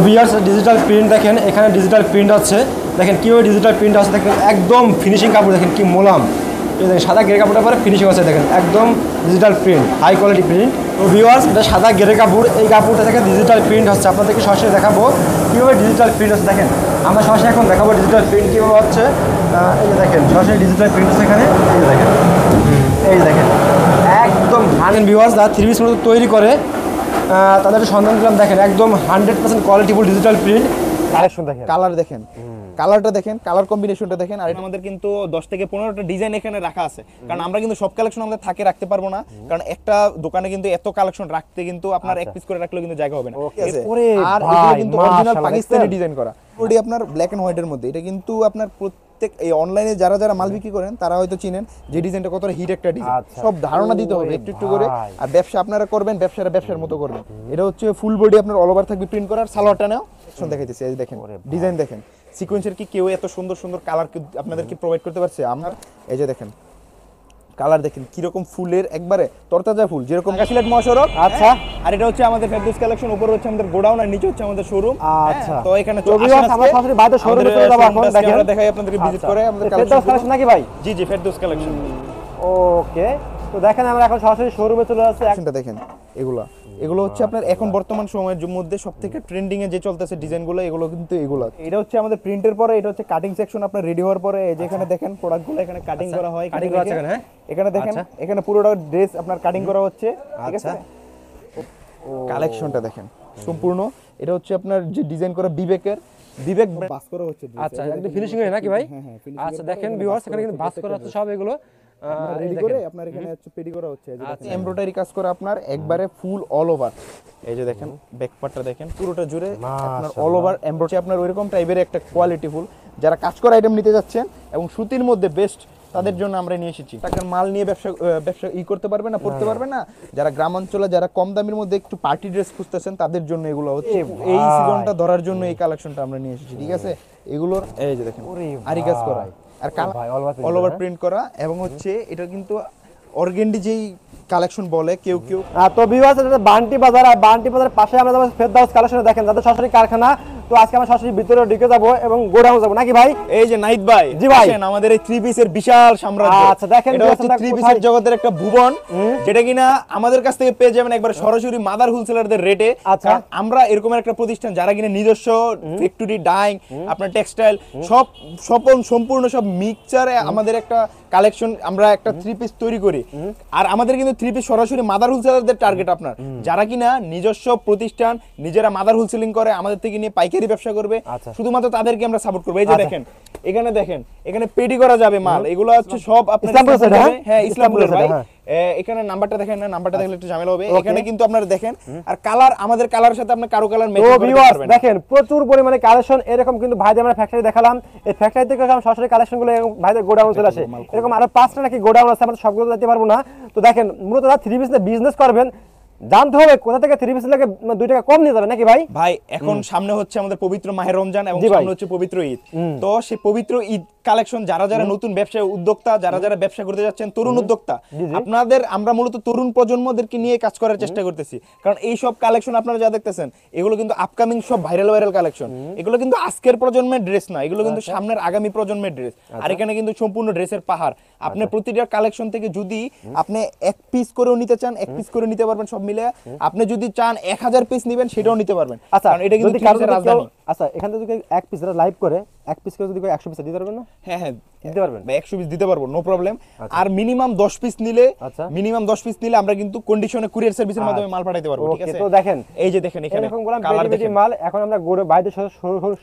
Viewers digital print দেখেন, এখানে digital print হচ্ছে, দেখেন কীভাবে ডিজিটাল প্রিন্ট হচ্ছে, দেখেন একদম ফিনিশিং কাপড়, দেখেন কি মোলাম, এই দেখেন সাদা গেরে কাপড়টার পরে ফিনিশিং আছে, দেখেন একদম digital print, high quality print. তো ভিউয়ার্স এটা সাদা গেরে কাপড়, এই কাপড়টা থেকে ডিজিটাল প্রিন্ট হচ্ছে, আপনাদেরকে সরাসরি দেখাবো কীভাবে ডিজিটাল প্রিন্ট হচ্ছে। দেখেন আমরা সরাসরি এখন দেখাবো ডিজিটাল প্রিন্ট কীভাবে হচ্ছে। এই যে দেখেন সরাসরি ডিজিটাল প্রিন্ট হচ্ছে এখানে, এই যে দেখেন, এই যে দেখেন একদম ভিউয়ার্স যারা 3 পিস মতো তৈরি করে তাদের সন্ধান দিলাম, দেখেন একদম 100% কোয়ালিটিফুল ডিজিটাল প্রিন্ট। কালেকশন দেখেন, কালার দেখেন, কালারটা দেখেন, কালার কম্বিনেশনটা দেখেন। আর আমাদের কিন্তু 10 থেকে 15টা ডিজাইন এখানে রাখা আছে, কারণ আমরা কিন্তু সব কালেকশন আমাদের থাকে রাখতে পারবো না, কারণ একটা দোকানে কিন্তু এত কালেকশন রাখতে কিন্তু আপনার এক পিস করে রাখলেও কিন্তু জায়গা হবে না। আর এগুলো কিন্তু অরিজিনাল পাকিস্তানি ডিজাইন করা, ওটি আপনার ব্ল্যাক এন্ড হোয়াইটের মধ্যে। এটা কিন্তু আপনার প্রত্যেক এই অনলাইনে যারা যারা মাল বিক্রি করেন তারা হয়তো চিনেন যে ডিজাইনটা কতটা হিট একটা ডিজাইন, সব ধারণা দিতে হবে একটু একটু করে। আর ব্যবসা আপনারা করবেন, ব্যবসার মতো করবেন। এটা হচ্ছে ফুল বডি আপনার অল ওভার থাকবে প্রিন্ট করার। সালোয়ারটা নাও দেখাইতেছি, এই দেখেন ডিজাইন দেখেন, সিকোয়েন্সের কি কেউ এত সুন্দর সুন্দর কালার আপনাদেরকে প্রোভাইড করতে পারছে? আমরা এই যে দেখেন কালার দেখেন কিরকম ফুলের, একবারে তরতাজা ফুল, যেরকম সিলেট মহাসড়ক। আচ্ছা, আর এটা হচ্ছে আমাদের ফেরদৌস কালেকশন, উপরে হচ্ছে আমাদের গোডাউন আর নিচে হচ্ছে আমাদের শোরুম। আচ্ছা, তো এখানে আমরা সরাসরি বাইরে শোরুমে চলে যাব। এখন দেখেন আমরা দেখাই আপনাদেরকে ভিজিট করে আমাদের ফেরদৌস কালেকশন নাকি ভাই? জি জি, ফেরদৌস কালেকশন। ওকে, তো দেখেন আমরা এখন সরাসরি শোরুমে চলে আসছি। অ্যাকশনটা দেখেন, এগুলো হচ্ছে আপনার এখন বর্তমান সময়ের মধ্যে সবথেকে ট্রেন্ডিং এ যে চলতেছে ডিজাইনগুলো, এগুলো কিন্তু এগুলো। এটা হচ্ছে আমাদের প্রিন্টের পরে, এটা হচ্ছে কাটিং সেকশন আপনার রেডি হওয়ার পরে। এই যে এখানে দেখেন প্রোডাক্টগুলো এখানে কাটিং করা হয়, কাটিং করা আছে এখানে। এখানে দেখেন এখানে পুরোটা ড্রেস আপনার কাটিং করা হচ্ছে, ঠিক আছে? কালেকশনটা দেখেন সম্পূর্ণ। এটা হচ্ছে আপনার যে ডিজাইন করা বিবেক বাস করা হচ্ছে। আচ্ছা, একদম ফিনিশিং এর নাকি ভাই? আচ্ছা দেখেন ভিউয়ার্স এখানে কিন্তু বাস করা হচ্ছে সব, এগুলো রেডি করে আপনার এখানে হচ্ছে পেডি করা হচ্ছে। এই যে দেখেন এমব্রয়ডারি কাজ করা আপনার একবারে ফুল অল ওভার। এই যে দেখেন ব্যাক পার্টটা দেখেন পুরোটা জুড়ে আপনার অল ওভার এমব্রয়ডারি, আপনার ওইরকম টাইপের একটা কোয়ালিটি ফুল। যারা কাজ করা আইটেম নিতে যাচ্ছেন এবং সুতির মধ্যে বেস্ট, তাদের জন্য আমরা নিয়ে এসেছি। টাকার মাল নিয়ে ব্যবসা করতে পারবে না, পড়তে পারবে না। যারা গ্রাম অঞ্চলে যারা কম দামের মধ্যে একটু পার্টি ড্রেস খুঁজতেছেন তাদের জন্য এগুলো হচ্ছে, এই সিজনটা ধরার জন্য এই কালেকশনটা আমরা নিয়ে এসেছি, ঠিক আছে? এগুলোর এই যে দেখেন আরি কাজ করা আর অল ওভার প্রিন্ট করা, এবং হচ্ছে এটা কিন্তু অর্গেন্ডি যেই কালেকশন বলে কেউ কেউ। তো ভিউয়ার্স এটা বান্টি বাজার, আর বান্টি বাজারের পাশে আমরা যাব ফেরদৌস কালেকশনে। দেখেন যাদের সরাসরি কারখানা, তো আজকে আমরা সরাসরি ভিতরে ঢুকে যাব এবং গোডাউন যাব নাকি ভাই? এই যে নাইট ভাই, জি ভাই, আমাদের এই 3 পিসের বিশাল সাম্রাজ্য। আচ্ছা দেখেন এটা হচ্ছে 3 পিসের জগতের একটা ভুবন, যেটা কিনা আমাদের কাছ থেকে পেয়ে যাবেন একবার সরাসরি মাদার হোলসেলারদের রেটে। আচ্ছা, আমরা এরকম একটা প্রতিষ্ঠান যারা কিনা নিজস্ব ফ্যাক্টরি, ডাইং, আপনার টেক্সটাইল সব সম্পূর্ণ সব মিক্সচারে আমাদের একটা কালেকশন, আমরা একটা 3 পিস তৈরি করি। আর আমাদের কিন্তু 3 পিস সরাসরি মাদার হোলসেলারদের টার্গেট, আপনার যারা কিনা নিজস্ব প্রতিষ্ঠান, নিজেরা মাদার হোলসেলিং করে, আমাদের থেকে নিয়ে পাইকারি ব্যবসা করবে, শুধুমাত্র তাদেরকে আমরা সাপোর্ট করব। এই যে দেখেন এখানে দেখেন এখানে পেডি করা যাবে মাল, এগুলো হচ্ছে সব আপনার হ্যাঁ ইসলামপুরের ভাই। এখানে নাম্বারটা দেখেন না, নাম্বারটা দেখলে একটু ঝামেলা হবে। এখানে কিন্তু আপনারা দেখেন, আর কালার আমাদের কালারের সাথে আপনি কারো কালার ম্যাচ করতে পারবেন। দেখেন প্রচুর পরিমাণে কালেকশন, এরকম কিন্তু ভাইদের আমরা ফ্যাক্টরি দেখালাম, এই ফ্যাক্টরি থেকে আমরা সরাসরি কালেকশনগুলো ভাইদের গোডাউন চলে আসে। এরকম আরো 5টা নাকি গোডাউন আছে, আমরা সবগুলো যেতে পারবো না। তো দেখেন মূলত যারা 3 পিস বিজনেস করবেন, জানতে হবে কোথা থেকে 3 পিস লাগে 2 টাকা কম নিয়ে যাবে নাকি ভাই? ভাই এখন সামনে হচ্ছে আমাদের পবিত্র মাহে রমজান এবং সামনে হচ্ছে পবিত্র ঈদ। তো সেই পবিত্র ঈদ কালেকশন যারা যারা নতুন ব্যবসায় উদ্যোক্তা, যারা যারা ব্যবসা করতে যাচ্ছেন, তরুণ উদ্যোক্তা, আপনাদের আমরা মূলত তরুণ প্রজন্মদেরকে নিয়ে কাজ করার চেষ্টা করতেছি। কারণ এই সব কালেকশন আপনারা যা দেখতেছেন এগুলো কিন্তু আপকামিং সব ভাইরাল কালেকশন। এগুলো কিন্তু আজকের প্রজন্মের ড্রেস না, এগুলো কিন্তু সামনের আগামী প্রজন্মের ড্রেস। আর এখানে কিন্তু সম্পূর্ণ ড্রেসের পাহাড়। আপনি প্রতিটা কালেকশন থেকে যদি আপনি 1 পিস করেও নিতে চান, 1 পিস করে নিতে পারবেন সব মিলে। আপনি যদি চান 1000 পিস নেবেন সেটাও নিতে পারবেন। আচ্ছা, এটা কিন্তু রাজধানী। আচ্ছা, এখান থেকে যদি 1 পিস লাইভ করে 1 পিস করে যদি 100 পিস দিতে পারবেন না? হ্যাঁ হ্যাঁ দিতে পারবেন, 100 পিস দিতে পারবো, নো প্রবলেম। আর মিনিমাম 10 পিস নিলে, আমরা কিন্তু কন্ডিশনে কুরিয়ার সার্ভিসের মাধ্যমে মাল পাঠাইতে পারবো, ঠিক আছে? তো দেখেন এই যে দেখেন এখানে কালার দেখেন মাল। এখন আমরা বাইরে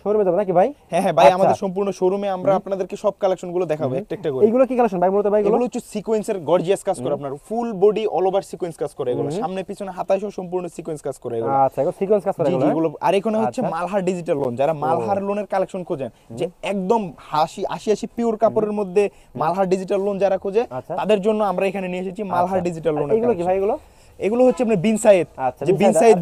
শোরুমে যাব নাকি ভাই? হ্যাঁ হ্যাঁ ভাই, আমাদের সম্পূর্ণ শোরুমে আমরা আপনাদেরকে সব কালেকশনগুলো দেখাবো একটা একটা করে। এইগুলো কি কালেকশন ভাই মূলত? ভাই এগুলো হচ্ছে সিকোয়েন্সের গর্জিয়াস কাজ করে, আপনার full body all over sequence কাজ করে এগুলো, সামনে পিছনে হাতায় সহ সম্পূর্ণ সিকোয়েন্স কাজ করে এগুলো। আচ্ছা, এগুলো সিকোয়েন্স কাজ করে এগুলো। আর এখানে হচ্ছে মালহার ডিজিটাল লোন, যারা মালহার লোনের কালেকশন খোঁজেন, যে একদম 80 পিওর কাপড়ের মধ্যে মালহার ডিজিটাল লোন যারা খোঁজে, তাদের জন্য আমরা এখানে নিয়ে এসেছি মালহার ডিজিটাল লোন। এগুলো কি ভাই? এগুলো হচ্ছে আপনার বিনসাইদ, যে বিনসাইদ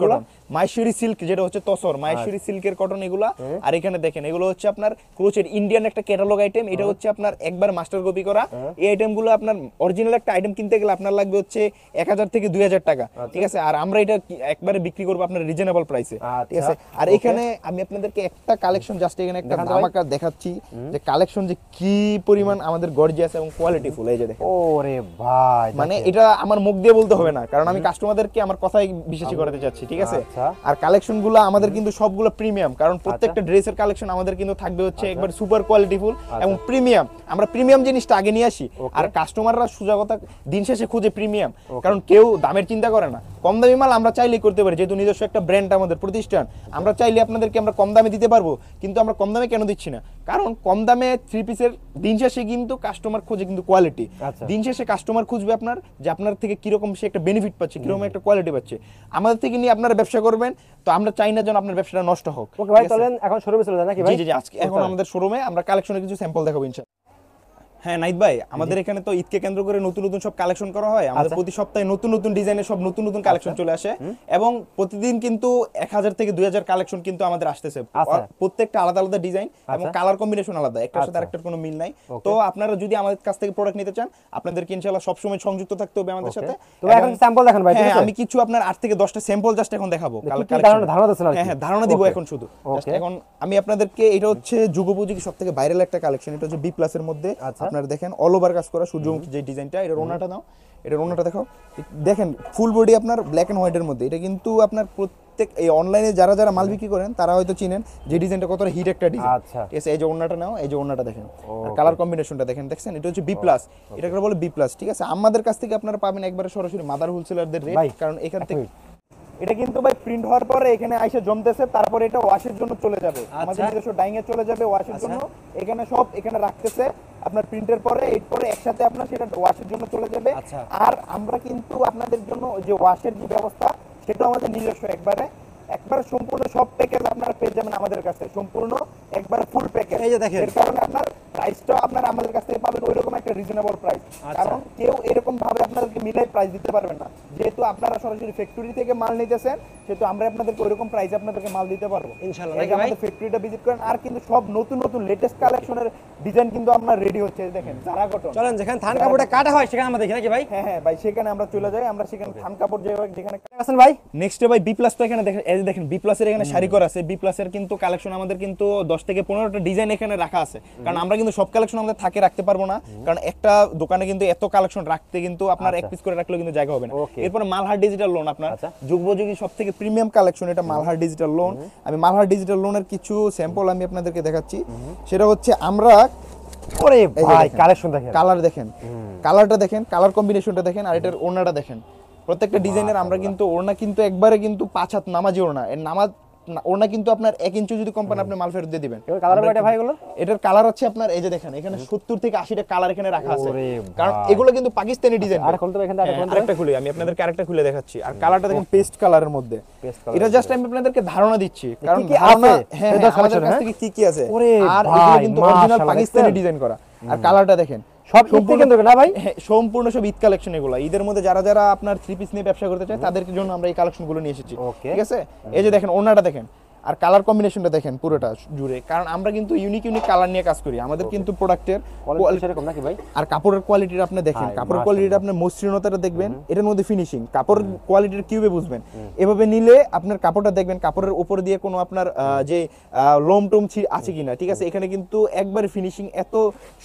কটন, মাহেশ্বরী সিল্ক, যেটা হচ্ছে তসর মাহেশ্বরী সিল্কের কটন এগুলা। আর এখানে দেখেন এগুলো হচ্ছে আপনার ক্রোচের ইন্ডিয়ান একটা ক্যাটালগ আইটেম, এটা হচ্ছে আপনার একবার মাস্টার কপি করা। এই আইটেমগুলো আপনার অরিজিনাল একটা আইটেম কিনতে গেলে আপনার লাগবে হচ্ছে 1000 থেকে 2000 টাকা, ঠিক আছে। আর আমরা এটা একবারে বিক্রি করবো আপনার রিজনেবল প্রাইসে, ঠিক আছে। আর এখানে আমি আপনাদেরকে একটা কালেকশন জাস্ট এখানে একটা ধামাকা দেখাচ্ছি যে কালেকশন যে কি পরিমাণ আমাদের গর্জিয়াস এবং কোয়ালিটি ফুল। এই যে দেখেন, ওরে ভাই, মানে এটা আমার মুখ দিয়ে বলতে হবে না, কারণ আমি কাস্টমারদেরকে আমার কথাই বিশ্বাস করাতে চাচ্ছি, ঠিক আছে। আর কালেকশন গুলো আমাদের কিন্তু সবগুলো প্রিমিয়াম, কারণ প্রত্যেকটা ড্রেসের কালেকশন আমাদের কিন্তু থাকবে হচ্ছে একবার সুপার কোয়ালিটি ফুল এবং প্রিমিয়াম। আমরা প্রিমিয়াম জিনিসটা আগে নিয়ে আসি, আর কাস্টমাররা সোজা কথা দিন শেষে খুঁজে প্রিমিয়াম, কারণ কেউ দামের চিন্তা করে না। কম দামি মাল আমরা চাইলেই করতে পারি, যেহেতু নিজস্ব একটা ব্র্যান্ড আমাদের প্রতিষ্ঠান, আমরা চাইলে আপনাদেরকে আমরা কম দামে দিতে পারবো। কিন্তু আমরা কম দামে কেন দিচ্ছি না, কারণ কম দামে থ্রি পিসের দিন শেষে কিন্তু কাস্টমার খোঁজে কিন্তু কোয়ালিটি। দিন শেষে কাস্টমার খুঁজবে আপনার যে আপনার থেকে কিরকম সে একটা বেনিফিট পাচ্ছে, কিরকম একটা কোয়ালিটি পাচ্ছে। আমাদের থেকে নিয়ে আপনারা ব্যবসা করবেন, তো আমরা চাই না যেন আপনার ব্যবসাটা নষ্ট হোক। ওকে ভাই, চলেন এখন শোরুমে চলে যান নাকি ভাই? জি জি, আজকে এখন আমাদের শোরুমে আমরা কালেকশনের কিছু স্যাম্পল দেখাবো ইনশাআল্লাহ। হ্যাঁ নাইত ভাই, আমাদের এখানে তো ঈদকে কেন্দ্র করে নতুন নতুন সব কালেকশন করা হয়। আমাদের প্রতি সপ্তাহে নতুন নতুন ডিজাইনের সব নতুন নতুন কালেকশন চলে আসে, এবং প্রতিদিন কিন্তু 1000 থেকে 2000 কালেকশন কিন্তু আমাদের আসতেছে। প্রত্যেকটা আলাদা আলাদা ডিজাইন এবং কালার কম্বিনেশন আলাদা, একটার সাথে আরেকটার কোনো মিল নাই। তো আপনারা যদি আমাদের কাছ থেকে প্রোডাক্ট নিতে চান, আপনাদেরকে ইনশাআল্লাহ সব সময় সংযুক্ত থাকতে হবে আমাদের সাথে। তো এখন স্যাম্পল দেখান ভাই। হ্যাঁ, আমি কিছু আপনার 8 থেকে 10টা স্যাম্পল জাস্ট এখন দেখাবো। ধারণা দিচ্ছেন? হ্যাঁ, ধারণা দিব এখন শুধু। এখন আমি আপনাদেরকে, এটা হচ্ছে যুগোপযোগী সবথেকে ভাইরাল একটা কালেকশন। এটা হচ্ছে বি প্লাস এর মধ্যে আপনারা দেখেন অল ওভার কাজ করা সূর্যমুখী যে ডিজাইনটা। এটা ওনাটা নাও, এটা ওনাটা দেখো, দেখেন ফুল বডি আপনার ব্ল্যাক এন্ড হোয়াইটের মধ্যে। এটা কিন্তু আপনার প্রত্যেক এই অনলাইনে যারা যারা মাল বিক্রি করেন তারা হয়তো চিনেন যে ডিজাইনটা কতটা হিট একটা ডিজাইন। ঠিক আছে, এই যে ওনাটা নাও, এই যে ওনাটা দেখেন, আর কালার কম্বিনেশনটা দেখেন, দেখছেন এটা হচ্ছে বি প্লাস, এটাকে বলে বি প্লাস, ঠিক আছে। আমাদের কাছ থেকে আপনারা পাবেন একবারে সরাসরি মাদার হোলসেলারদের রেট, কারণ এখান থেকে এটা কিন্তু ভাই প্রিন্ট হওয়ার পরে এখানে আইসা জমতেছে, তারপরে এটা ওয়াশের জন্য চলে যাবে, আমাদের নিজস্ব ডাইং এ চলে যাবে ওয়াশের জন্য। এখানে সব এখানে রাখতেছে আপনার প্রিন্টের পরে, এরপরে একসাথে আপনার সেটা ওয়াশের জন্য চলে যাবে। আর আমরা কিন্তু আপনাদের জন্য যে ওয়াশের যে ব্যবস্থা, সেটা আমাদের নিজস্ব একবার সম্পূর্ণ সব প্যাকেজ আপনারা পেয়ে যাবেন আমাদের কাছে, সম্পূর্ণ একবার ফুল প্যাকেজ। এই যে দেখেন, এর কারণে আপনার প্রাইসটা আপনারা আমাদের কাছ থেকে পাবেন ওইরকম একটা রিজনেবল প্রাইস, কারণ কেউ এরকম ভাবে আপনাদেরকে মিলাই প্রাইস দিতে পারবেন না। যেহেতু আপনারা সরাসরি ফ্যাক্টরি থেকে মাল নিতেছেন, সেহেতু আমরা আপনাদেরকে ওইরকম প্রাইস আপনাদেরকে মাল দিতে পারবো ইনশাআল্লাহ। আমাদের ফ্যাক্টরিটা ভিজিট করেন, আর কিন্তু সব নতুন নতুন লেটেস্ট কালেকশনের ডিজাইন কিন্তু আপনার রেডি হচ্ছে। দেখেন জারা কটন, চলেন যেখানে থান কাপড়টা কাটা হয় সেখানে আমরা দেখি নাকি ভাই? হ্যাঁ হ্যাঁ ভাই, সেখানে আমরা চলে যাই, আমরা সেখানে থান কাপড় যেখানে আছেন ভাই। নেক্সট ভাই বি প্লাস, তো এখানে দেখেন, এই যে দেখেন বি প্লাস এর এখানে শাড়ি করা আছে। বি প্লাস এর কিন্তু কালেকশন আমাদের কিন্তু 10 থেকে 15টা ডিজাইন এখানে রাখা আছে, কারণ আমরা কিন্তু সব কালেকশন আমাদের থাকে রাখতে পারবো না, কারণ একটা দোকানে কিন্তু এত কালেকশন রাখতে কিন্তু আপনার এক পিস করে রাখলেও কিন্তু জায়গা হবে না। এরপর মালহার ডিজিটাল লোন, আপনার যুগোপযোগী সবথেকে প্রিমিয়াম কালেকশন এটা মালহার ডিজিটাল লোন। আমি মালহার ডিজিটাল লোনের কিছু স্যাম্পল আমি আপনাদেরকে দেখাচ্ছি। সেটা হচ্ছে আমরা, ওরে ভাই কালেকশন দেখেন, কালার দেখেন, কালারটা দেখেন, কালার কম্বিনেশনটা দেখেন, আর এটার ওড়নাটা দেখেন। প্রত্যেকটা ডিজাইনের আমরা কিন্তু ওড়না কিন্তু একবারে কিন্তু 5 হাত নামাজি ওড়না, এর নামাজ ওড়না কিন্তু আপনার 1 ইঞ্চি যদি কম পান আপনি মাল ফেরত দিয়ে দিবেন। কালার কয়টা ভাই এগুলো? এটার কালার হচ্ছে আপনার, এই যে দেখেন এখানে 70 থেকে 80টা কালার এখানে রাখা আছে, কারণ এগুলো কিন্তু পাকিস্তানি ডিজাইন। আর খুলতে এখানে আরেকটা খুলে আমি আপনাদেরকে আরেকটা খুলে দেখাচ্ছি। আর কালারটা দেখেন পেস্ট কালারের মধ্যে, এটা জাস্ট আমি আপনাদেরকে ধারণা দিচ্ছি, কারণ ধারণা হ্যাঁ আমাদের কাছ থেকে কি কি আছে, আর এগুলো কিন্তু অরিজিনাল পাকিস্তানি ডিজাইন করা। আর কালারটা দেখেন সব সম্পূর্ণ না ভাই, সম্পূর্ণ সব ঈদ কালেকশন এগুলো। ঈদের মধ্যে যারা যারা আপনার থ্রি পিস নিয়ে ব্যবসা করতে চায় তাদের জন্য আমরা এই কালেকশন গুলো নিয়ে এসেছি, ঠিক আছে। এই যে দেখেন ওড়নাটা দেখেন, আর কালার কম্বিনেশনটা দেখেন পুরোটা জুড়ে, কারণ আমরা কিন্তু ইউনিক কালার নিয়ে কাজ করি। আমাদের কিন্তু প্রোডাক্টের কোয়ালিটি এরকম নাকি ভাই, আর কাপড়ের কোয়ালিটিটা আপনি দেখেন, কাপড়ের কোয়ালিটিটা আপনি মসৃণতাটা দেখবেন, এটার মধ্যে ফিনিশিং, কাপড়ের কোয়ালিটির কিভাবে বুঝবেন, এভাবে নিলে আপনার কাপড়টা দেখবেন কাপড়ের উপর দিয়ে কোনো আপনার যে লোম টোম আছে কিনা, ঠিক আছে। এখানে কিন্তু একবারে ফিনিশিং এত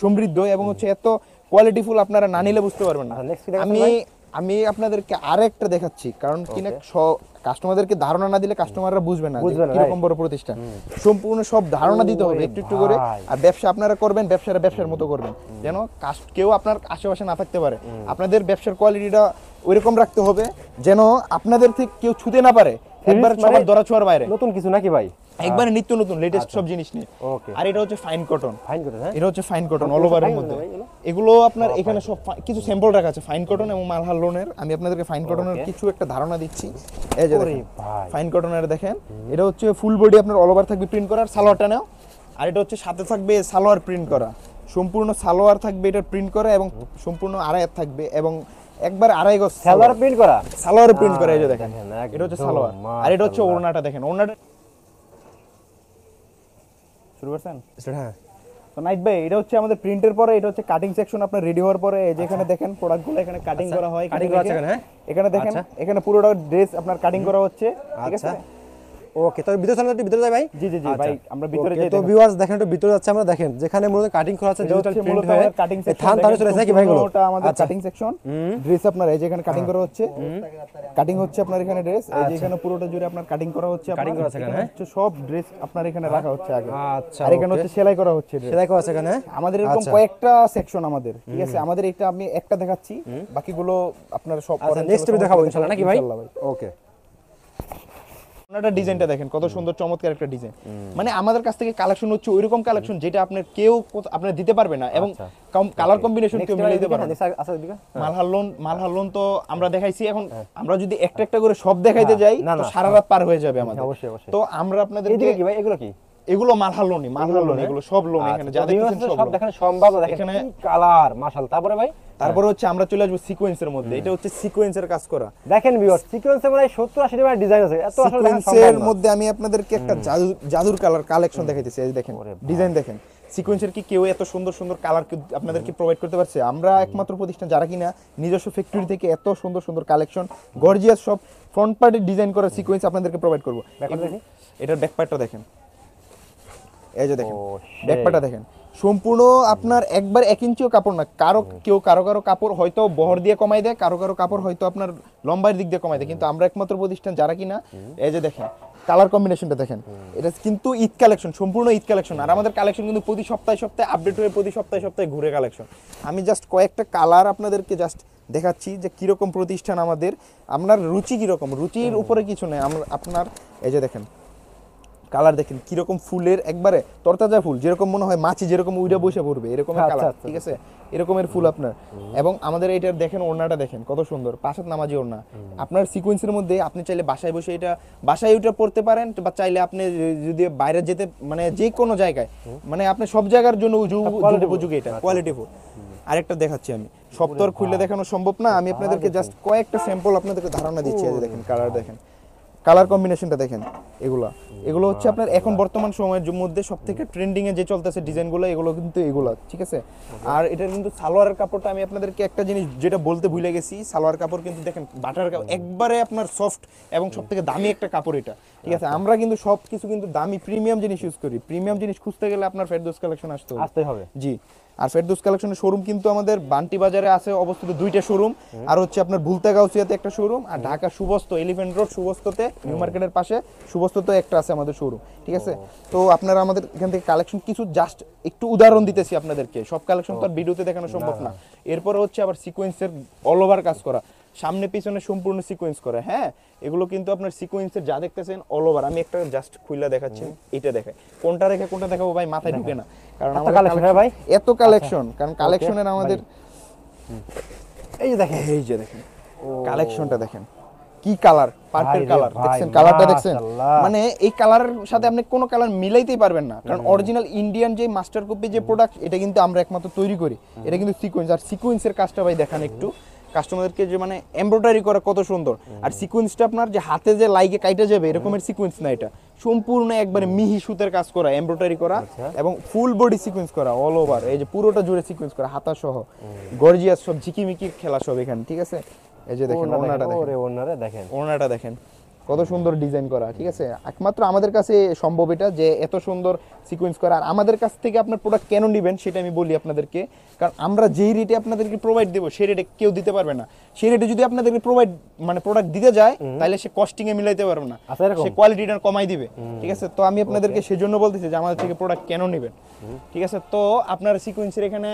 সমৃদ্ধ এবং হচ্ছে এত কোয়ালিটিফুল, আপনারা না নিলে বুঝতে পারবেন না। আমি আপনাদেরকে আরেকটা দেখাচ্ছি, কারণ কিনা কাস্টমারদেরকে ধারণা না দিলে কাস্টমাররা বুঝবে না কিরকম বড় প্রতিষ্ঠান। সম্পূর্ণ সব ধারণা দিতে হবে একটু একটু করে, আর ব্যবসা আপনারা করবেন ব্যবসার মতো করবেন, যেন কেউ আপনার আশেপাশে না থাকতে পারে। আপনাদের ব্যবসার কোয়ালিটিটা ওইরকম রাখতে হবে যেন আপনাদের থেকে কেউ ছুতে না পারে, একবার সবার ধরা ছোঁয়ার বাইরে। নতুন কিছু নাকি ভাই? একবারে নিত্য নতুন লেটেস্ট সব জিনিস নিয়ে। আর এটা হচ্ছে ফাইন কটন, এটা হচ্ছে ফাইন কটন অল ওভারের মধ্যে। এগুলো আপনার এখানে সব কিছু স্যাম্পল রাখা আছে ফাইন কটন এবং মালহার লোনের। আমি আপনাদেরকে ফাইন কটনের কিছু একটা ধারণা দিচ্ছি। এই যে ফাইন কটনের দেখেন, এটা হচ্ছে ফুল বডি আপনার অল ওভার থাকবে প্রিন্ট করার, সালোয়ারটা নাও। আর এটা হচ্ছে সাথে থাকবে সালোয়ার প্রিন্ট করা, সম্পূর্ণ সালোয়ার থাকবে এটা প্রিন্ট করা, এবং সম্পূর্ণ আড়াই হাত থাকবে, এবং একবার আড়াই গজ সালোয়ার প্রিন্ট করা, সালোয়ার প্রিন্ট করা, এই যে দেখেন দেখেন, এটা হচ্ছে একদম সালোয়ার, আর এটা হচ্ছে মাশাআল্লাহ। ওড়নাটা দেখেন, ওড়নাটা শুরু করছেন। হ্যাঁ তো নাইট ভাই, এটা হচ্ছে আমাদের প্রিন্টের পরে, এটা হচ্ছে কাটিং সেকশন আপনার রেডি হওয়ার পরে, এই যে এখানে দেখেন প্রোডাক্টগুলো এখানে কাটিং করা হয়, কাটিং করা আছে এখানে, হ্যাঁ এখানে দেখেন এখানে পুরোটা ড্রেস আপনার কাটিং করা হচ্ছে, ঠিক আছে। ওকে, তো ভিতরে চলে, একটু ভিতরে যাই ভাই। জি জি জি ভাই, আমরা ভিতরে যাই। তো ভিউয়ার্স দেখেন, একটু ভিতরে যাচ্ছে আমরা, দেখেন যেখানে মূলত কাটিং করা আছে, ডিজিটাল প্রিন্ট হয়ে কাটিং সেকশন, থান তারে চলে যায় কি ভাই, গুলো ওটা আমাদের কাটিং সেকশন। ড্রেস আপনার এই যে এখানে কাটিং করা হচ্ছে, কাটিং হচ্ছে আপনার এখানে ড্রেস, এই যে এখানে পুরোটা জুড়ে আপনার কাটিং করা হচ্ছে, কাটিং করা আছে এখানে, হচ্ছে সব ড্রেস আপনার এখানে রাখা হচ্ছে আগে। আচ্ছা, আর এখানে হচ্ছে সেলাই করা হচ্ছে, সেলাই করা আছে এখানে। আমাদের এরকম কয়েকটা সেকশন আমাদের, ঠিক আছে। আমাদের এটা আমি একটা দেখাচ্ছি, বাকিগুলো আপনারা সব আচ্ছা, নেক্সট টাইম দেখাবো ইনশাআল্লাহ, নাকি ভাই? ওকে, ওনাটা ডিজাইনটা দেখেন কত সুন্দর চমৎকার একটা ডিজাইন। মানে আমাদের কাছ থেকে কালেকশন হচ্ছে ওইরকম কালেকশন যেটা আপনার কেউ আপনার দিতে পারবে না, এবং কালার কম্বিনেশন কেউ মিলাই দিতে পারবে না। মালহারলোন তো আমরা দেখাইছি, এখন আমরা যদি একটা একটা করে সব দেখাইতে যাই তো সারা রাত পার হয়ে যাবে আমাদের। অবশ্যই অবশ্যই। তো আমরা আপনাদের এইদিকে কি ভাই, এগুলো কি? এগুলো মালহারলোন, এগুলো সব লোন এখানে যা দেখতেছেন সব দেখানো সম্ভব না, দেখেন এখানে কালার মাশাআল্লাহ। তারপরে ভাই, তারপরে হচ্ছে আমরা চলে আসবো সিকোয়েন্সের মধ্যে, এটা হচ্ছে সিকোয়েন্সের কাজ করা। দেখেন ভিউয়ার্স, সিকোয়েন্সে মানে 70-80 টাকার ডিজাইন আছে, এত আসলে দেখা সম্ভব সিকোয়েন্সের না। মধ্যে আমি আপনাদেরকে একটা জাদুর কালার কালেকশন দেখাইতেছি, এই দেখেন ডিজাইন দেখেন। সিকোয়েন্সের কি কেউ এত সুন্দর সুন্দর কালার আপনাদেরকে প্রোভাইড করতে পারছে? আমরা একমাত্র প্রতিষ্ঠান যারা কিনা নিজস্ব ফ্যাক্টরি থেকে এত সুন্দর সুন্দর কালেকশন, গর্জিয়াস সব ফ্রন্ট পার্টে ডিজাইন করা সিকোয়েন্স আপনাদেরকে প্রোভাইড করব। এটার ব্যাক পার্টটা দেখেন, এই যে দেখেন ব্যাক পার্টটা দেখেন, সম্পূর্ণ আপনার একবার 1 ইঞ্চিও কাপড় না। কারো কাপড় হয়তো বহর দিয়ে কমাই দেয়, কারো কাপড় হয়তো আপনার লম্বার দিক দিয়ে কমাই দেয়, কিন্তু আমরা একমাত্র প্রতিষ্ঠান যারা কিনা, এই যে দেখেন কালার কম্বিনেশনটা দেখেন, এটা কিন্তু ঈদ কালেকশন, সম্পূর্ণ ঈদ কালেকশন। আর আমাদের কালেকশন কিন্তু প্রতি সপ্তাহে আপডেট হয়ে প্রতি সপ্তাহে ঘুরে কালেকশন। আমি জাস্ট কয়েকটা কালার আপনাদেরকে জাস্ট দেখাচ্ছি যে কিরকম প্রতিষ্ঠান আমাদের, আপনার রুচি কিরকম, রুচির উপরে কিছু নেই। আমরা আপনার এই যে দেখেন কালার দেখেন কিরকম ফুলের, একবারে তরতাজা ফুল, যেরকম মনে হয় মাছি যেরকম উইড়া বসে পড়বে এরকমের কালার, ঠিক আছে, এরকমের ফুল আপনার। এবং আমাদের এটার দেখেন ওড়নাটা দেখেন কত সুন্দর, পাঁচাত নামাজি ওড়না আপনার সিকোয়েন্সের মধ্যে। আপনি চাইলে বাসায় বসে বাসায় ওইটা পড়তে পারেন, বা চাইলে আপনি যদি বাইরে যেতে মানে যে কোনো জায়গায়, মানে আপনি সব জায়গার জন্য উপযোগী, এটা কোয়ালিটি ফুল। আরেকটা দেখাচ্ছি আমি, সব তো আর খুলে দেখানো সম্ভব না, আমি আপনাদেরকে জাস্ট কয়েকটা স্যাম্পল আপনাদেরকে ধারণা দিচ্ছি। এই যে দেখেন কালার দেখেন, কালার কম্বিনেশনটা দেখেন, এগুলো হচ্ছে আপনার এখন বর্তমান সময়ের মধ্যে সবথেকে ট্রেন্ডিং এ যে চলতেছে ডিজাইনগুলো, এগুলো কিন্তু এগুলো, ঠিক আছে। আর এটার কিন্তু সালোয়ারের কাপড়টা আমি আপনাদেরকে একটা জিনিস যেটা বলতে ভুলে গেছি, সালোয়ার কাপড় কিন্তু দেখেন বাটার কাপড়, একবারে আপনার সফট এবং সবথেকে দামি একটা কাপড় এটা, ঠিক আছে। আমরা কিন্তু সবকিছু কিন্তু দামি প্রিমিয়াম জিনিস ইউজ করি। প্রিমিয়াম জিনিস খুঁজতে গেলে আপনার ফেরদৌস কালেকশন আসতে হবে। জি, আর ফেরদৌস কালেকশনের শোরুম কিন্তু আমাদের বান্টি বাজারে আছে অবস্থিত 2টা শোরুম, আর হচ্ছে আপনার ভুলতাগাউসিয়াতে একটা শোরুম, আর ঢাকা সুবস্ত এলিফ্যান্ট রোড সুবস্ততে নিউ মার্কেটের পাশে সুবস্ততে একটা আছে আমাদের শোরুম, ঠিক আছে। তো আপনারা আমাদের এখান থেকে কালেকশন কিছু জাস্ট একটু উদাহরণ দিতেছি আপনাদেরকে, সব কালেকশন তো আর ভিডিওতে দেখানো সম্ভব না। এরপরে হচ্ছে আবার সিকোয়েন্সের অল ওভার কাজ করা, সামনে পিছনে সম্পূর্ণ সিকোয়েন্স করে, হ্যাঁ এগুলো কিন্তু আপনার সিকোয়েন্সের যা দেখতেছেন অল ওভার। আমি একটা জাস্ট খুইলা দেখাচ্ছি, এটা দেখে কোনটা রেখে কোনটা দেখাবো ভাই মাথায় ঢুকে না, কারণ আমাদের কালেকশন ভাই এত কালেকশন, কারণ কালেকশনের আমাদের এই যে দেখেন কালেকশনটা দেখেন কি কালার, পার্পল কালার দেখছেন, কালারটা দেখছেন, মানে এই কালারের সাথে আপনি কোনো কালার মিলাইতেই পারবেন না, কারণ অরিজিনাল ইন্ডিয়ান যে মাস্টার কপি যে প্রোডাক্ট, এটা কিন্তু আমরা একমাত্র তৈরি করি, এটা কিন্তু সিকোয়েন্স। আর সিকোয়েন্সের কাজটা ভাই দেখান একটু কাস্টমারদেরকে, যে মানে এমব্রয়ডারি করা কত সুন্দর। আর সিকোয়েন্সটা আপনার যে হাতে যে লাইকে কাইটা যাবে এরকমের সিকোয়েন্স না, এটা সম্পূর্ণ একবারে মিহি সুতের কাজ করা, এমব্রয়ডারি করা এবং ফুল বডি সিকোয়েন্স করা অল ওভার, এই যে পুরোটা জুড়ে সিকোয়েন্স করা, হাতা সহ গর্জিয়াস সব ঝিকিমিকি খেলা সব এখানে, ঠিক আছে। এই যে দেখেন ওড়নাটা দেখেন কত সুন্দর ডিজাইন করা, ঠিক আছে। একমাত্র আমাদের কাছে সম্ভব এটা, যে এত সুন্দর সিকোয়েন্স করা। আর আমাদের কাছ থেকে আপনার প্রোডাক্ট কেন নেবেন সেটা আমি বলি আপনাদেরকে, কারণ আমরা যেই রেটে আপনাদেরকে প্রোভাইড দেবো সেই রেটে কেউ দিতে পারবে না। সেই রেটে যদি আপনাদেরকে প্রোডাক্ট দিতে যায় তাহলে সে কস্টিং এ মিলাইতে পারবে না, সে কোয়ালিটিটা কমাই দিবে, ঠিক আছে। তো আমি আপনাদেরকে সেজন্য বলতেছি যে আমাদের থেকে প্রোডাক্ট কেন নেবেন, ঠিক আছে। তো আপনার সিকোয়েন্সের এখানে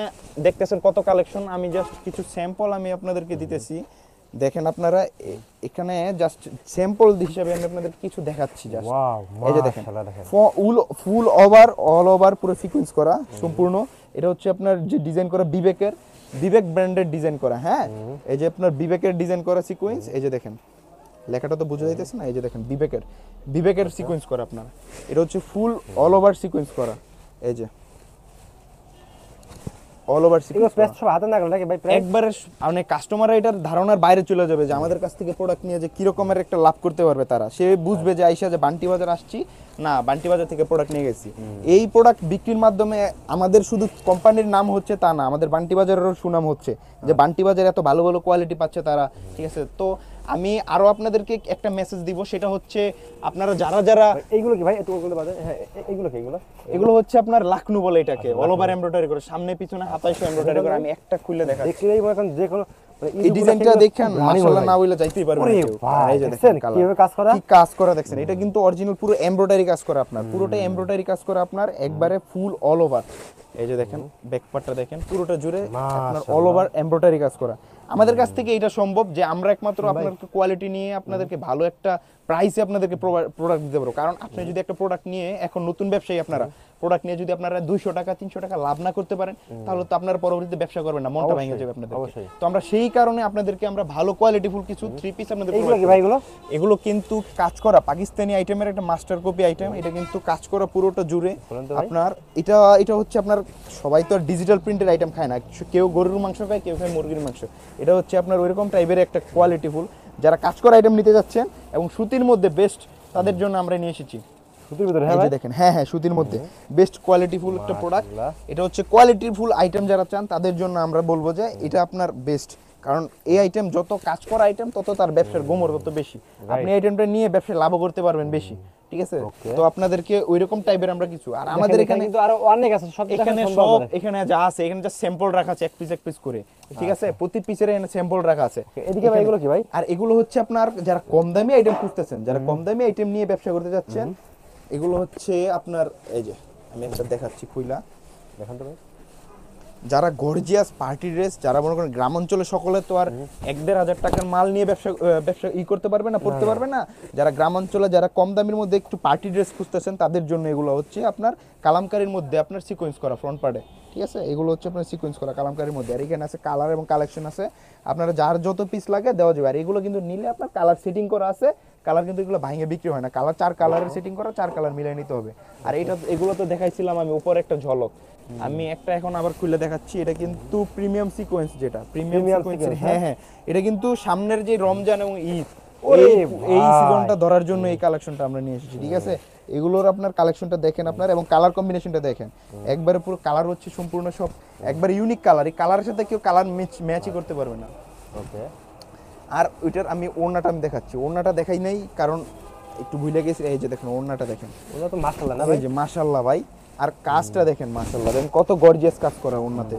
দেখতেছেন কত কালেকশন, আমি জাস্ট কিছু স্যাম্পল আমি আপনাদেরকে দিতেছি, দেখেন আপনারা এখানে জাস্ট স্যাম্পল হিসেবে আমি আপনাদের কিছু দেখাচ্ছি জাস্ট। এই যে দেখেন ফুল ওভার অল ওভার পুরো সিকোয়েন্স করা সম্পূর্ণ। এটা হচ্ছে আপনার যে ডিজাইন করা বিবেক ব্র্যান্ডের ডিজাইন করা, হ্যাঁ এই যে আপনার বিবেকের ডিজাইন করা সিকোয়েন্স, এই যে দেখেন লেখাটা তো বোঝা যাইতেছে না, এই যে দেখেন বিবেকের সিকোয়েন্স করা আপনার, এটা হচ্ছে ফুল অল ওভার সিকোয়েন্স করা, এই যে অল ওভার এগুলো পেস্ট সব হাতে না গেল নাকি ভাই প্রাইস একবারে মানে কাস্টমার এটার ধারণার বাইরে চলে যাবে যে আমাদের কাছ থেকে প্রোডাক্ট নিয়ে যে কি রকমের একটা লাভ করতে পারবে তারা, সে বুঝবে যে আইসা যে বান্টি বাজার আসছি না, বান্টি বাজার থেকে প্রোডাক্ট নিয়ে গেছি। এই প্রোডাক্ট বিক্রির মাধ্যমে আমাদের শুধু কোম্পানির নাম হচ্ছে তা না, আমাদের বান্টি বাজারেরও সুনাম হচ্ছে যে বান্টি বাজার এত ভালো ভালো কোয়ালিটি পাচ্ছে তারা, ঠিক আছে। তো আমি আরো আপনাদেরকে একটা মেসেজ দিব, সেটা হচ্ছে আপনারা যারা যারা এইগুলো কি ভাই একটু বলতে পারেন? হ্যাঁ এইগুলো কি এগুলো? এগুলো হচ্ছে আপনার লাখনু বলে এটাকে, অল ওভার এমব্রয়ডারি করে সামনে পিছনে হাতায় এমব্রয়ডারি করে। আমি একটা খুলে দেখাচ্ছি, দেখলেই মনে করেন যে কোনো এই ডিজাইনটা দেখেন মাশাআল্লাহ না হইলে যাইতেই পারবে না কেউ। এই যে দেখেন কিভাবে কাজ করা, কি কাজ করা দেখছেন, এটা কিন্তু অরিজিনাল পুরো এমব্রয়ডারি কাজ করা আপনার, পুরোটাই এমব্রয়ডারি কাজ করা আপনার, একবারে ফুল অল ওভার। এই যে দেখেন ব্যাক পার্টটা দেখেন পুরোটা জুড়ে আপনার অল ওভার এমব্রয়ডারি কাজ করা। আমাদের কাছ থেকে এটা সম্ভব যে আমরা একমাত্র আপনাদেরকে কোয়ালিটি নিয়ে আপনাদেরকে ভালো একটা প্রাইসে আপনাদেরকে প্রোডাক্ট দিতে পারবো। কারণ আপনি যদি একটা প্রোডাক্ট নিয়ে, এখন নতুন ব্যবসায়ী আপনারা, প্রোডাক্ট নিয়ে যদি আপনারা 200 টাকা 300 টাকা লাভ না করতে পারেন, তাহলে তো আপনারা পরবর্তীতে ব্যবসা করবেন না, মনটা ভেঙে যাবে আপনাদের। তো আমরা সেই কারণে আপনাদেরকে আমরা ভালো কোয়ালিটিফুল কিছু 3 পিস আপনাদের এইগুলো কি ভাই? এগুলো কিন্তু কাজ করা পাকিস্তানি আইটেমের একটা মাস্টার কপি আইটেম। এটা কিন্তু কাজ করা পুরোটা জুড়ে আপনার। এটা হচ্ছে আপনার, সবাই তো ডিজিটাল প্রিন্টের আইটেম খায় না, কেউ গরুর মাংস খায়, কেউ খায় মুরগির মাংস। এটা হচ্ছে আপনার ওইরকম টাইপের একটা কোয়ালিটিফুল, যারা কাজ করা আইটেম নিতে যাচ্ছেন এবং সুতির মধ্যে বেস্ট, তাদের জন্য আমরা নিয়ে এসেছি। সুতির ভিতরে? হ্যাঁ দেখেন, হ্যাঁ হ্যাঁ সুতির মধ্যে বেস্ট কোয়ালিটিফুল একটা প্রোডাক্ট। এটা হচ্ছে কোয়ালিটিফুল আইটেম যারা চান তাদের জন্য আমরা বলবো যে এটা আপনার বেস্ট। কারণ এই আইটেম যত কাজ করা আইটেম তত তার ব্যবসার গোমর তত বেশি, আপনি আইটেমটা নিয়ে ব্যবসায় লাভ করতে পারবেন বেশি, ঠিক আছে। তো আপনাদেরকে ওইরকম টাইপের আমরা কিছু, আর আমাদের এখানে কিন্তু আরো অনেক আছে, সব এখানে সব এখানে যা আছে, এখানে যা স্যাম্পল রাখা আছে এক পিস করে, ঠিক আছে। প্রতি পিসের এখানে স্যাম্পল রাখা আছে। এদিকে ভাই এগুলো কি ভাই? আর এগুলো হচ্ছে আপনার যারা কম দামি আইটেম খুঁজতেছেন, যারা কম দামি আইটেম নিয়ে ব্যবসা করতে যাচ্ছেন, এগুলো হচ্ছে আপনার, এই যে আমি একটা দেখাচ্ছি খুইলা দেখেন তো ভাই। যারা গর্জিয়াস পার্টি ড্রেস, যারা মনে করেন গ্রাম অঞ্চলে সকলে তো আর 1-1.5 টাকার মাল নিয়ে ব্যবসা করতে পারবে না, পড়তে পারবে না। যারা গ্রাম অঞ্চলে যারা কম দামের মধ্যে একটু পার্টি ড্রেস খুঁজতেছেন তাদের জন্য এগুলো হচ্ছে আপনার কালামকারীর মধ্যে আপনার সিকোয়েন্স করা ফ্রন্ট পার্টে, ঠিক আছে। এগুলো হচ্ছে আপনার সিকোয়েন্স করা কালামকারীর মধ্যে। আর এখানে আছে কালার এবং কালেকশন আছে, আপনারা যার যত পিস লাগে দেওয়া যাবে। আর এগুলো কিন্তু নিলে আপনার কালার সেটিং করা আছে, কালার কিন্তু এগুলো ভাঙে বিক্রি হয় না, কালার 4 কালারের সেটিং করা, 4 কালার মিলিয়ে নিতে হবে। আর এগুলো তো দেখাইছিলাম আমি উপরে একটা ঝলক, আমি একটা এখন আবার খুলে দেখাচ্ছি। এটা কিন্তু প্রিমিয়াম সিকোয়েন্স, যেটা প্রিমিয়াম সিকোয়েন্স, হ্যাঁ হ্যাঁ, এটা কিন্তু সামনের যে রমজান এবং ঈদ এই সিজনটা ধরার জন্য এই কালেকশনটা আমরা নিয়ে এসেছি, ঠিক আছে। এগুলোর আপনার কালেকশনটা দেখেন আপনার, এবং কালার কম্বিনেশনটা দেখেন, একবারে পুরো কালার হচ্ছে সম্পূর্ণ সব একবার ইউনিক কালার। এই কালারের সাথে কেউ কালার ম্যাচই করতে পারবে না। ওকে। আর ওইটার আমি ওড়নাটা আমি দেখাচ্ছি, ওড়নাটা দেখাই নাই কারণ একটু ভুলে গেছি। এই যে দেখেন ওড়নাটা দেখেন, ওটা তো মাশাআল্লাহ না ভাই, ভাই? যে মাশাআল্লাহ ভাই। আর কাজটা দেখেন মাশাআল্লাহ, দেখেন কত গর্জিয়াস কাজ করা ওড়নাতে।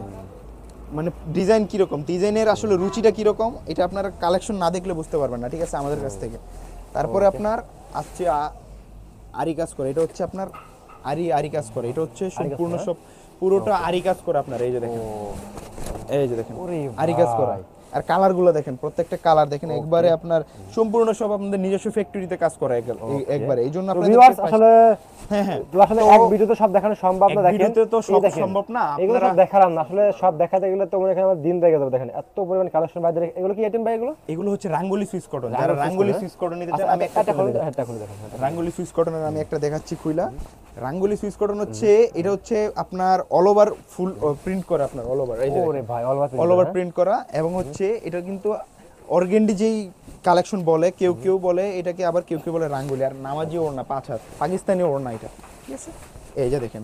মানে ডিজাইন কিরকম, ডিজাইনের আসলে রুচিটা কিরকম, এটা আপনারা কালেকশন না দেখলে বুঝতে পারবেন না, ঠিক আছে, আমাদের কাছ থেকে। তারপরে আপনার আসছে আরি কাজ করে, এটা হচ্ছে আপনার আরি কাজ করে, এটা হচ্ছে সম্পূর্ণ সব পুরোটা আরি কাজ করে আপনার। এই যে দেখেন, এই যে দেখেন আরি কাজ করা। আর কালারগুলো দেখেন, প্রত্যেকটা কালার দেখেন একবারে আপনার সম্পূর্ণ সব আপনাদের নিজস্ব ফ্যাক্টরিতে কাজ করা একবারে। এইজন্য আপনাদের আসলে হ্যাঁ হ্যাঁ আসলে এক ভিডিওতে সব দেখানো সম্ভব না, দেখেন ভিডিওতে তো সব সম্ভব না, এগুলো সব দেখালাম না আসলে। সব দেখাতে গেলে তো মনে হয় আমার দিন লেগে যাবে। দেখেন এত পরিমাণ কালেকশন বাইরে। এগুলো কি আইটেম ভাই? এগুলো হচ্ছে রাঙ্গুলি সুইস কটন। যারা রাঙ্গুলি সুইস কটন নিতে চান, আমি একটা খুলে দেখেন। রাঙ্গুলি সুইস কটনের আমি একটা দেখাচ্ছি খুইলা। রাঙ্গুলি সুইস কটন হচ্ছে, এটা হচ্ছে আপনার অল ওভার ফুল প্রিন্ট করা, আপনার অল ওভার, এই যে ওরে ভাই অল ওভার প্রিন্ট করা। এবং হচ্ছে এটা কিন্তু অর্গেন্ডি যেই কালেকশন বলে, কেউ কেউ বলে এটাকে, আবার কেউ কেউ বলে রাঙ্গুলি। আর নামাজি ওড়না 5 হাত, পাকিস্তানি ওড়না এটা, ঠিক আছে। এই যে দেখেন,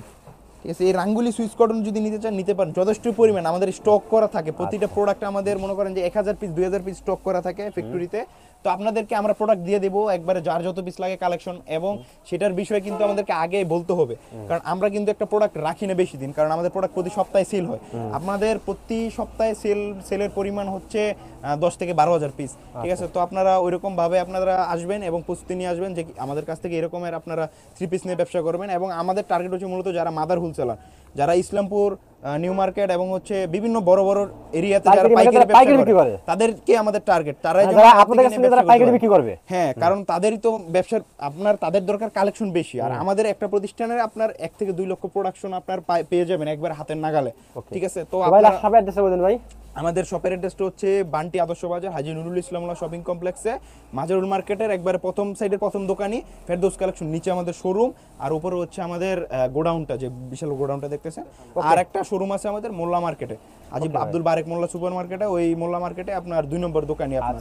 ঠিক আছে। এই রাঙ্গুলি সুইস কটন যদি নিতে চান নিতে পারেন, যথেষ্ট পরিমাণ আমাদের স্টক করা থাকে। প্রতিটা প্রোডাক্ট আমাদের মনে করেন যে 1000 পিস 2000 পিস স্টক করা থাকে ফ্যাক্টরিতে। তো আপনাদেরকে আমরা প্রোডাক্ট দিয়ে দেবো একবারে, যার যত পিস লাগে কালেকশন। এবং সেটার বিষয়ে কিন্তু আমাদেরকে আগে বলতে হবে, কারণ আমরা কিন্তু একটা প্রোডাক্ট রাখি না বেশি দিন, কারণ আমাদের প্রোডাক্ট প্রতি সপ্তাহে সেল হয়। আপনাদের প্রতি সপ্তাহে সেলের পরিমাণ হচ্ছে 10 থেকে 12,000 পিস, ঠিক আছে। তো আপনারা ওইরকম ভাবে আপনারা আসবেন এবং প্রস্তুতি নিয়ে আসবেন যে আমাদের কাছ থেকে এরকমের আপনারা 3 পিস নিয়ে ব্যবসা করবেন। এবং আমাদের টার্গেট হচ্ছে মূলত যারা মাদার হোলসেলার, যারা ইসলামপুর, নিউ মার্কেট এবং হচ্ছে বিভিন্ন বড় বড় এরিয়াতে যারা পাইকারি বিক্রি করে, তাদেরকে আমাদের টার্গেট। তারাই আপনাদের কাছে যারা পাইকারি বিক্রি করবে, হ্যাঁ, কারণ তাদেরই তো ব্যবসার আপনার তাদের দরকার কালেকশন বেশি। আর আমাদের একটা প্রতিষ্ঠানের আপনার 1 থেকে 2 লক্ষ প্রোডাকশন আপনার পেয়ে যাবেন একবার হাতের নাগালে, ঠিক আছে। তো আপনারা সবাই অ্যাড্রেস বলেন ভাই। আমাদের শপের অ্যাড্রেসটা হচ্ছে বান্টি আদর্শ বাজার, হাজী নুরুল ইসলামুল্লাহ শপিং কমপ্লেক্সে, মাজারুল মার্কেটের একবারে প্রথম সাইডের প্রথম দোকানই ফেরদৌস কালেকশন, নিচে আমাদের শোরুম, আর উপরে হচ্ছে আমাদের গোডাউনটা, যে বিশাল গোডাউনটা দেখতেছেন। আর একটা শোরুম আছে আমাদের মোল্লা মার্কেটে, আজিব আব্দুল বারেক মোল্লা সুপার মার্কেটে, ওই মোল্লা মার্কেটে আপনার 2 নম্বর দোকানই আপনার।